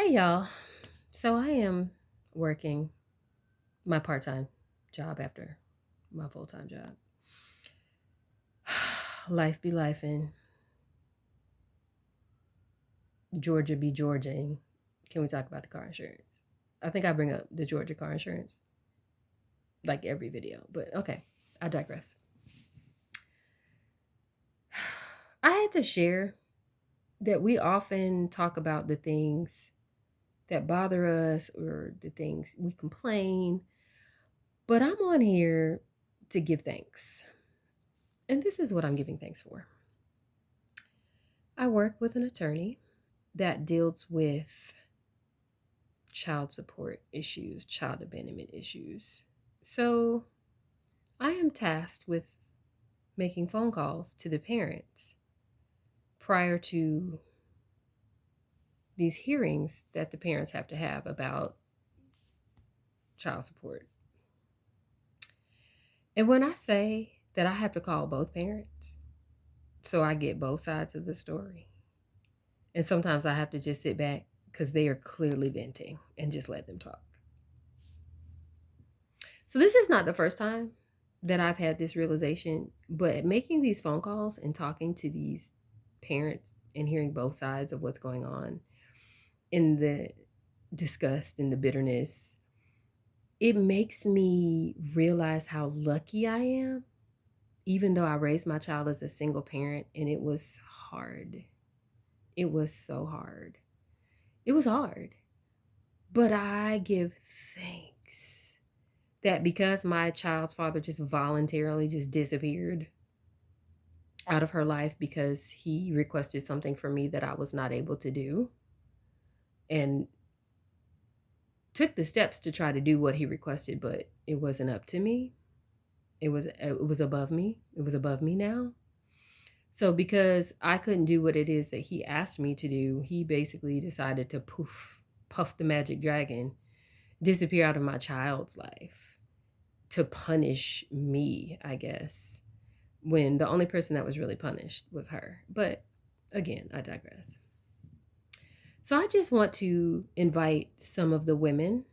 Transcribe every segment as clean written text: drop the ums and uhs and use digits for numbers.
Hey y'all. So I am working my part-time job after my full-time job. Life be life in Georgia be Georgiaing. Can we talk about the car insurance? I think I bring up the Georgia car insurance like every video, but okay, I digress. I had to share that we often talk about the things that bother us or the things we complain, but I'm on here to give thanks. And this is what I'm giving thanks for. I work with an attorney that deals with child support issues, child abandonment issues. So I am tasked with making phone calls to the parents prior to these hearings that the parents have to have about child support. And when I say that I have to call both parents, so I get both sides of the story. And sometimes I have to just sit back because they are clearly venting and just let them talk. So this is not the first time that I've had this realization, but making these phone calls and talking to these parents and hearing both sides of what's going on in the disgust and the bitterness, it makes me realize how lucky I am, even though I raised my child as a single parent and it was hard. It was so hard. It was hard. But I give thanks that because my child's father just voluntarily just disappeared out of her life because he requested something from me that I was not able to do and took the steps to try to do what he requested, but it wasn't up to me. It was above me. It was above me now. So because I couldn't do what it is that he asked me to do, he basically decided to puff the magic dragon, disappear out of my child's life to punish me, I guess, when the only person that was really punished was her. But again, I digress. So I just want to invite some of the women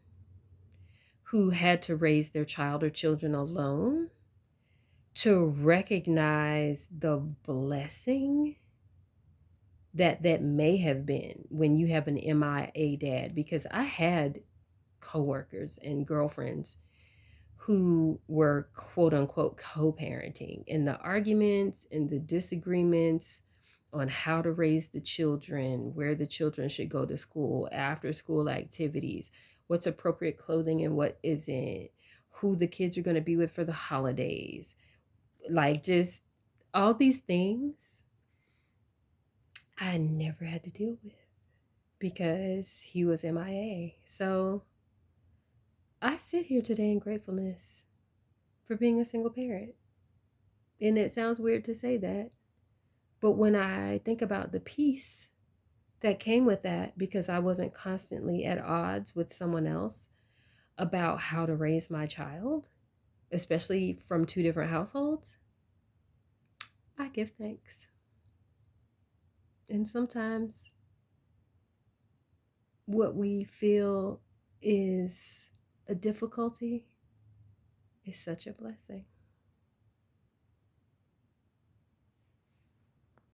who had to raise their child or children alone to recognize the blessing that may have been when you have an MIA dad, because I had coworkers and girlfriends who were quote unquote co-parenting, and the arguments and the disagreements on how to raise the children, where the children should go to school, after school activities, what's appropriate clothing and what isn't, who the kids are going to be with for the holidays, like just all these things I never had to deal with because he was MIA. So I sit here today in gratefulness for being a single parent. And it sounds weird to say that, but when I think about the peace that came with that, because I wasn't constantly at odds with someone else about how to raise my child, especially from two different households, I give thanks. And sometimes what we feel is a difficulty is such a blessing.